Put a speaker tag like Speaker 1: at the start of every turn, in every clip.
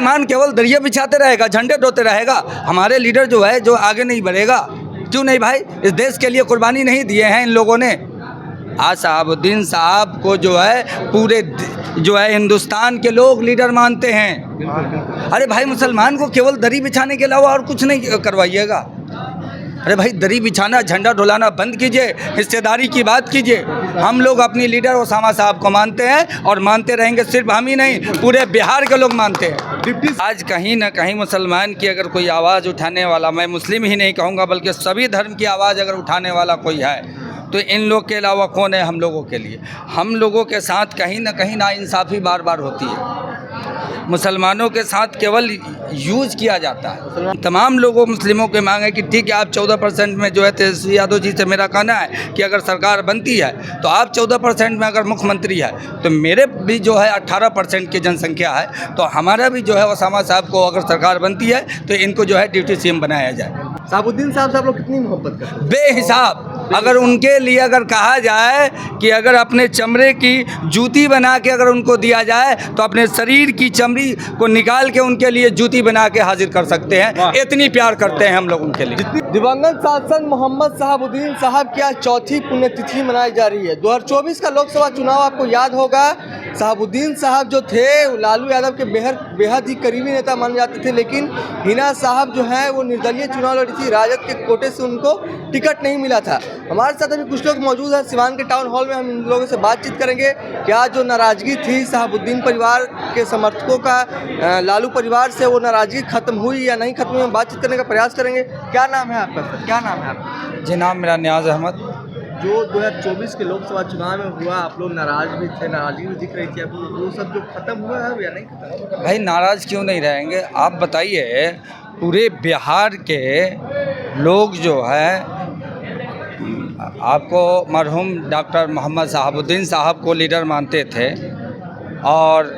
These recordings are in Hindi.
Speaker 1: मुसलमान केवल दरिया बिछाते रहेगा, झंडे ढोते रहेगा, हमारे लीडर जो है जो आगे नहीं बढ़ेगा? क्यों नहीं भाई? इस देश के लिए कुर्बानी नहीं दिए हैं इन लोगों ने। आज शहाबुद्दीन साहब को जो है पूरे जो है हिंदुस्तान के लोग लीडर मानते हैं। अरे भाई, मुसलमान को केवल दरी बिछाने के अलावा और कुछ नहीं करवाइएगा। अरे भाई, दरी बिछाना, झंडा डोलाना बंद कीजिए, हिस्सेदारी की बात कीजिए। हम लोग अपनी लीडर ओसामा साहब को मानते हैं और मानते रहेंगे। सिर्फ हम ही नहीं, पूरे बिहार के लोग मानते हैं। आज कहीं ना कहीं मुसलमान की अगर कोई आवाज़ उठाने वाला, मैं मुस्लिम ही नहीं कहूँगा बल्कि सभी धर्म की आवाज़ अगर उठाने वाला कोई है तो इन लोग के अलावा कौन है हम लोगों के लिए? हम लोगों के साथ कहीं ना कहीं नाइंसाफ़ी बार बार होती है। मुसलमानों के साथ केवल यूज किया जाता है। तमाम लोगों मुस्लिमों के मांग है कि ठीक है, आप 14% में जो है, तेजस्वी यादव जी से मेरा कहना है कि अगर सरकार बनती है तो आप 14% में अगर मुख्यमंत्री है तो मेरे भी जो है 18% की जनसंख्या है, तो हमारा भी जो है ओसामा साहब को अगर सरकार बनती है तो इनको जो है डिप्टी सीएम बनाया जाए।
Speaker 2: शहाबुद्दीन साहब से आप लोग कितनी मोहब्बत करते हैं?
Speaker 1: बेहिसाब। अगर उनके लिए अगर कहा जाए कि अगर अपने चमड़े की जूती बना के अगर उनको दिया जाए तो अपने शरीर की चमड़ी को निकाल के उनके लिए जूती बना के हाजिर कर सकते हैं। इतनी प्यार करते हैं हम लोग उनके लिए।
Speaker 2: दिवंगत सांसद मोहम्मद शहाबुद्दीन साहब की आज चौथी पुण्यतिथि मनाई जा रही है। 2024 का लोकसभा चुनाव आपको याद होगा, शहाबुद्दीन साहब जो थे लालू यादव के बेहद ही करीबी नेता माने जाते थे, लेकिन हिना साहब जो है वो निर्दलीय चुनाव लड़ी थी। राजद के कोटे से उनको टिकट नहीं मिला था। हमारे साथ अभी कुछ लोग मौजूद हैं सिवान के टाउन हॉल में। हम इन लोगों से बातचीत करेंगे कि आज जो नाराज़गी थी शहाबुद्दीन परिवार के समर्थकों का लालू परिवार से, वो नाराज़गी खत्म हुई या नहीं खत्म हुई, हम बातचीत करने का प्रयास करेंगे। क्या नाम है आपका सर? क्या नाम है आपका?
Speaker 1: जी, नाम मेरा नियाज़ अहमद।
Speaker 2: जो 2024 के लोकसभा चुनाव में हुआ, आप लोग नाराज भी थे, नाराजगी भी दिख रही थी आपको, वो सब जो खत्म हुआ है या नहीं खत्म?
Speaker 1: भाई, नाराज़ क्यों नहीं रहेंगे? आप बताइए, पूरे बिहार के लोग जो है आपको मरहूम डॉक्टर मोहम्मद शहाबुद्दीन साहब को लीडर मानते थे और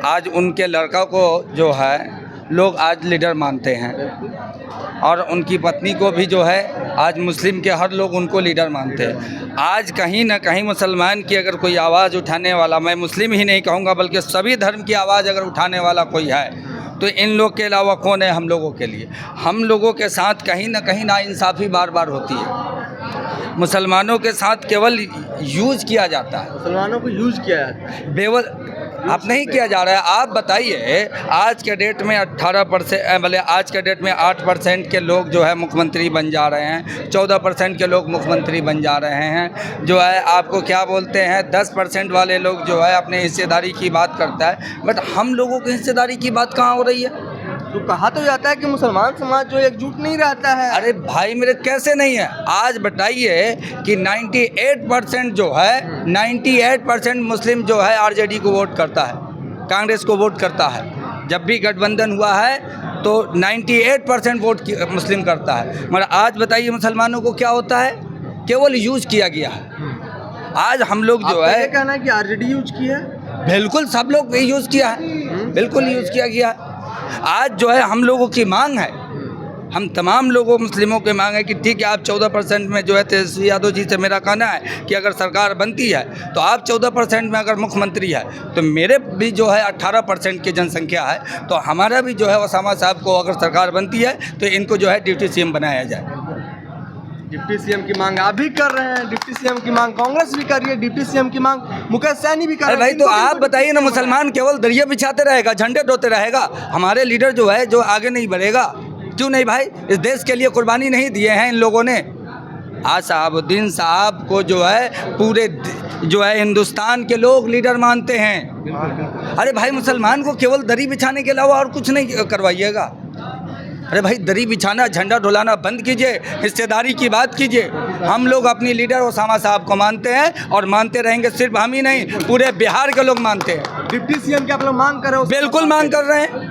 Speaker 1: आज उनके लड़का को जो है लोग आज लीडर मानते हैं और उनकी पत्नी को भी जो है आज मुस्लिम के हर लोग उनको लीडर मानते हैं। आज कहीं ना कहीं मुसलमान की अगर कोई आवाज़ उठाने वाला, मैं मुस्लिम ही नहीं कहूँगा बल्कि सभी धर्म की आवाज़ अगर उठाने वाला कोई है तो इन लोग के अलावा कौन है हम लोगों के लिए? हम लोगों के साथ कहीं ना कहीं नाइंसाफ़ी बार बार होती है। मुसलमानों के साथ केवल यूज किया जाता है।
Speaker 2: मुसलमानों को यूज किया जाता है,
Speaker 1: बेवल आप नहीं किया जा रहा है। आप बताइए, आज के डेट में 18% भले आज के डेट में 8% के लोग जो है मुख्यमंत्री बन जा रहे हैं, 14% के लोग मुख्यमंत्री बन जा रहे हैं। जो है आपको क्या बोलते हैं, 10% वाले लोग जो है अपने हिस्सेदारी की बात करता है, बट हम लोगों की हिस्सेदारी की बात कहाँ हो रही है?
Speaker 2: तो कहा तो जाता है कि मुसलमान समाज जो एकजुट नहीं रहता है।
Speaker 1: अरे भाई मेरे, कैसे नहीं है? आज बताइए कि 98% जो है, 98% मुस्लिम जो है आरजेडी को वोट करता है, कांग्रेस को वोट करता है। जब भी गठबंधन हुआ है तो 98% वोट मुस्लिम करता है। मगर आज बताइए मुसलमानों को क्या होता है? केवल यूज किया गया है। आज हम लोग जो है,
Speaker 2: कहना है कि आरजेडी यूज की है।
Speaker 1: बिल्कुल सब लोग यूज़ किया है, बिल्कुल यूज़ किया गया है। आज जो है हम लोगों की मांग है, हम तमाम लोगों मुस्लिमों की मांग है कि ठीक है, आप 14% में जो है, तेजस्वी यादव जी से मेरा कहना है कि अगर सरकार बनती है तो आप 14% में अगर मुख्यमंत्री है तो मेरे भी जो है 18% की जनसंख्या है, तो हमारा भी जो है ओसामा साहब को अगर सरकार बनती है तो इनको जो है डिप्टी सीएम बनाया जाए।
Speaker 2: डिप्टी सीएम की मांग आप भी कर रहे हैं, डिप्टी सीएम की मांग कांग्रेस भी कर रही है, डिप्टी सीएम की मांग मुकेश सहनी भी कर रहे हैं।
Speaker 1: भाई, तो आप बताइए ना, मुसलमान केवल दरिया बिछाते रहेगा, झंडे ढोते रहेगा, हमारे लीडर जो है जो आगे नहीं बढ़ेगा? क्यों नहीं भाई? इस देश के लिए कुर्बानी नहीं दिए हैं इन लोगों ने। आज शहाबुद्दीन साहब को जो है पूरे जो है हिंदुस्तान के लोग लीडर मानते हैं। अरे भाई, मुसलमान को केवल दरी बिछाने के अलावा और कुछ नहीं करवाइएगा। अरे भाई, दरी बिछाना, झंडा डोलाना बंद कीजिए, हिस्सेदारी की बात कीजिए। हम लोग अपनी लीडर ओसामा साहब को मानते हैं और मानते रहेंगे। सिर्फ हम ही नहीं, पूरे बिहार के लोग मानते हैं।
Speaker 2: डिप्टी सीएम की आप लोग मांग कर रहे हो?
Speaker 1: बिल्कुल मांग कर रहे हैं।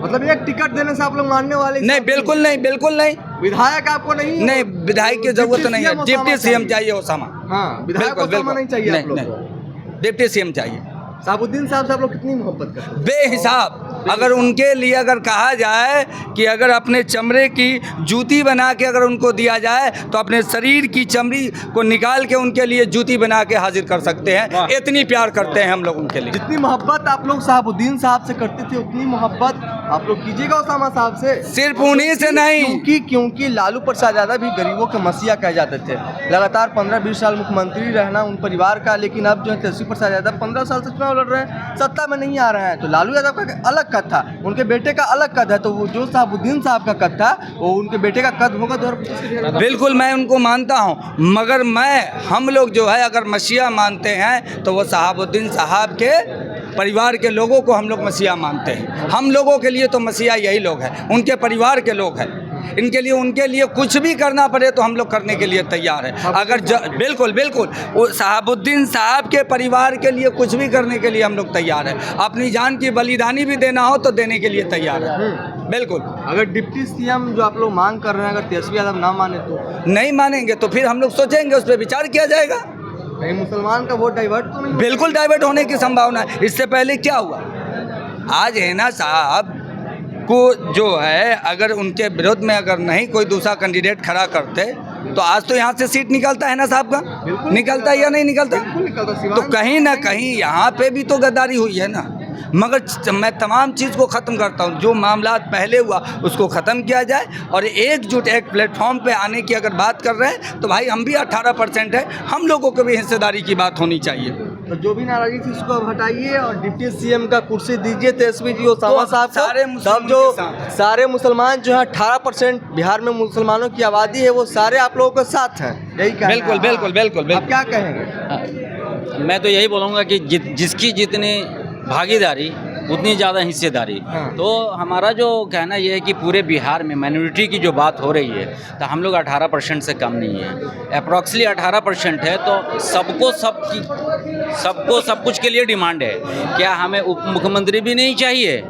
Speaker 2: मतलब एक टिकट देने से आप लोग मानने वाले?
Speaker 1: नहीं, बिल्कुल नहीं, बिल्कुल नहीं।
Speaker 2: विधायक आपको नहीं?
Speaker 1: नहीं, विधायक की जरूरत नहीं है, डिप्टी सीएम चाहिए ओसामा।
Speaker 2: हाँ, विधायक ओसामा नहीं चाहिए आप लोग को?
Speaker 1: डिप्टी सीएम चाहिए।
Speaker 2: शहाबुद्दीन साहब से आप लोग कितनी मोहब्बत करते हैं?
Speaker 1: बेहिसाब। अगर उनके लिए अगर कहा जाए कि अगर अपने चमड़े की जूती बना के अगर उनको दिया जाए तो अपने शरीर की चमड़ी को निकाल के उनके लिए जूती बना के हाजिर कर सकते हैं। इतनी प्यार करते हैं हम लोग उनके लिए।
Speaker 2: जितनी मोहब्बत आप लोग शहाबुद्दीन साहब से करते थे उतनी मोहब्बत आप लोग कीजिएगा उसामा साहब से।
Speaker 1: सिर्फ उन्हीं से नहीं,
Speaker 2: क्योंकि लालू प्रसाद यादव भी गरीबों के मसीहा कहे जाते थे। लगातार 15-20 साल मुख्यमंत्री रहना उन परिवार का, लेकिन अब जो है तेजस्वी प्रसाद यादव 15 साल से चुनाव लड़ रहे हैं, सत्ता में नहीं आ रहे हैं। तो लालू यादव का अलग कद था, उनके बेटे का अलग कद है, तो वो जो शहाबुद्दीन साहब का कद था वो उनके बेटे का कद होगा 2025।
Speaker 1: बिल्कुल मैं उनको मानता हूँ, मगर हम लोग जो है अगर मसीहा मानते हैं तो वो शहाबुद्दीन साहब के परिवार के लोगों को हम लोग मसीहा मानते हैं। हम लोगों के लिए तो मसीहा यही लोग हैं, उनके परिवार के लोग हैं। उनके लिए कुछ भी करना पड़े तो हम लोग करने के लिए तैयार हैं। अगर बिल्कुल वो शहाबुद्दीन साहब के परिवार के लिए कुछ भी करने के लिए हम लोग तैयार हैं। अपनी जान की बलिदानी भी देना हो तो देने के लिए तैयार है। बिल्कुल।
Speaker 2: अगर डिप्टी सीएम जो आप लोग मांग कर रहे हैं, अगर तेजस्वी यादव ना माने तो
Speaker 1: नहीं मानेंगे तो फिर हम लोग सोचेंगे, उस पर विचार किया जाएगा।
Speaker 2: कहीं मुसलमान का वोट डाइवर्ट तो नहीं?
Speaker 1: बिल्कुल डाइवर्ट होने की संभावना है। इससे पहले क्या हुआ, आज हैना साहब को जो है अगर उनके विरोध में अगर नहीं कोई दूसरा कैंडिडेट खड़ा करते तो आज तो यहाँ से सीट निकलता है ना साहब का, निकलता है या नहीं निकलता? तो कहीं ना कहीं यहाँ पे भी तो गद्दारी हुई है ना। मगर मैं तमाम चीज़ को ख़त्म करता हूँ, जो मामला पहले हुआ उसको ख़त्म किया जाए और एकजुट एक प्लेटफॉर्म पे आने की अगर बात कर रहे हैं तो भाई हम भी 18% है, हम लोगों को भी हिस्सेदारी की बात होनी चाहिए।
Speaker 2: तो जो भी नाराजगी थी उसको अब हटाइए और डिप्टी सीएम का कुर्सी दीजिए तेजस्वी जी ओसामा साहब को। तब जो सारे मुसलमान जो है 18% बिहार में मुसलमानों की आबादी है वो सारे आप लोगों के साथ हैं, यही कहना है।
Speaker 1: बिल्कुल।
Speaker 2: आप क्या कहेंगे?
Speaker 3: मैं तो यही बोलूँगा कि जिसकी जितनी भागीदारी उतनी ज़्यादा हिस्सेदारी। तो हमारा जो कहना ये है कि पूरे बिहार में माइनॉरिटी की जो बात हो रही है तो हम लोग 18% से कम नहीं है, अप्रॉक्सली 18% है। तो सबको सब कुछ के लिए डिमांड है। क्या हमें उप मुख्यमंत्री भी नहीं चाहिए?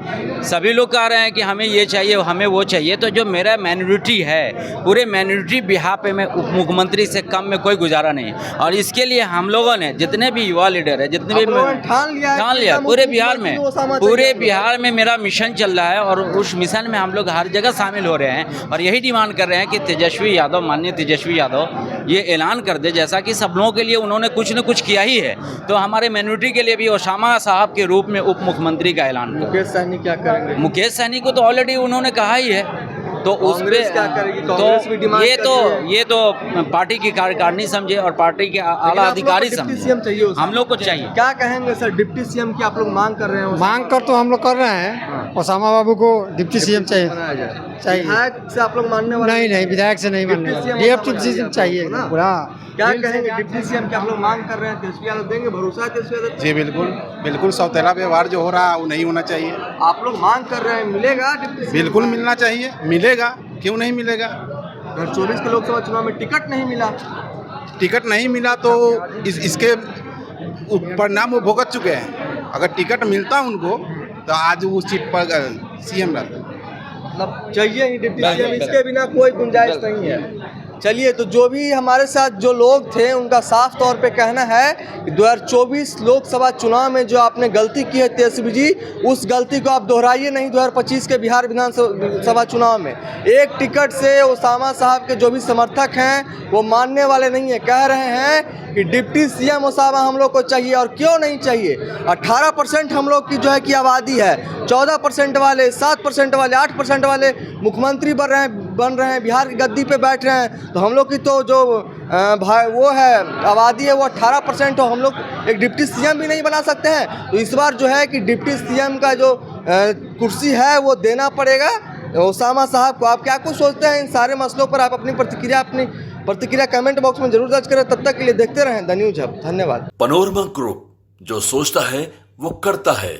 Speaker 3: सभी लोग कह रहे हैं कि हमें ये चाहिए, हमें वो चाहिए। तो जो मेरा माइनॉरिटी है, पूरे माइनॉरिटी बिहार पे में उप मुख्यमंत्री से कम में कोई गुजारा नहीं। और इसके लिए हम लोगों ने जितने भी युवा लीडर है, जितने भी ठान लिया पूरे बिहार में मेरा मिशन चल रहा है और उस मिशन में हम लोग हर जगह शामिल हो रहे हैं और यही डिमांड कर रहे हैं कि तेजस्वी यादव, माननीय तेजस्वी यादव ये ऐलान कर दे, जैसा कि सब लोगों के लिए उन्होंने कुछ न कुछ किया ही है, तो हमारे माइनॉरिटी के लिए भी ओसामा साहब के रूप में उप मुख्यमंत्री का ऐलान करें।
Speaker 2: मुकेश सहनी क्या करेंगे?
Speaker 3: मुकेश सहनी को तो ऑलरेडी उन्होंने कहा ही है, तो उस पे
Speaker 2: क्या करेगी? कांग्रेस भी डिमांड
Speaker 3: ये तो पार्टी की कार्यकारिणी समझे और पार्टी के आला अधिकारी समझे। हम लोग को चाहिए।
Speaker 2: क्या कहेंगे सर, डिप्टी सीएम की आप लोग मांग कर रहे हैं?
Speaker 4: मांग कर तो हम लोग कर रहे हैं, ओसामा बाबू को डिप्टी सीएम चाहिए।
Speaker 2: विधायक से आप लोग मानने वाले?
Speaker 4: नहीं, विधायक से नहीं मानने वाले, डिप्टी सीएम चाहिए पूरा।
Speaker 2: क्या कहेंगे, डिप्टी सीएम की आप लोग मांग कर रहे हैं, तेजस्वी यादव देंगे? भरोसा है तेजस्वी यादव?
Speaker 5: जी बिल्कुल सौतेला व्यवहार जो हो रहा है वो नहीं होना चाहिए।
Speaker 2: आप लोग मांग कर रहे हैं, मिलेगा डिप्टी सीएम?
Speaker 5: बिल्कुल मिलना चाहिए, मिलेगा, क्यों नहीं मिलेगा।
Speaker 2: 2024 के लोकसभा चुनाव में टिकट नहीं मिला तो इसके परिणाम वो भुगत चुके हैं। अगर टिकट मिलता उनको तो आज उस सीट पर सीएम रहता। मतलब चाहिए ही डिप्टी सीएम, इसके बिना कोई गुंजाइश नहीं है। चलिए, तो जो भी हमारे साथ जो लोग थे उनका साफ तौर पे कहना है कि 2024 लोकसभा चुनाव में जो आपने गलती की है तेजस्वी जी, उस गलती को आप दोहराइए नहीं 2025 के बिहार विधानसभा चुनाव में। एक टिकट से ओसामा साहब के जो भी समर्थक हैं वो मानने वाले नहीं है, कह रहे हैं कि डिप्टी सीएम ओसामा हम लोग को चाहिए। और क्यों नहीं चाहिए? 18% हम लोग की जो है कि आबादी है, 14% वाले, 7% वाले, 8% वाले मुख्यमंत्री बन रहे हैं, बिहार की गद्दी पे बैठ रहे हैं। तो हम लोग की तो जो वो है आबादी है वो 18% हो, हम लोग एक डिप्टी सीएम भी नहीं बना सकते हैं। तो इस बार जो है कि डिप्टी सीएम का जो कुर्सी है वो देना पड़ेगा ओसामा साहब को। आप क्या कुछ सोचते हैं इन सारे मसलों पर? आप अपनी प्रतिक्रिया कमेंट बॉक्स में जरूर दर्ज करें। तब तक के लिए देखते रहें द न्यूज हब। धन्यवाद।
Speaker 6: पनोरमा ग्रुप, जो सोचता है वो करता है।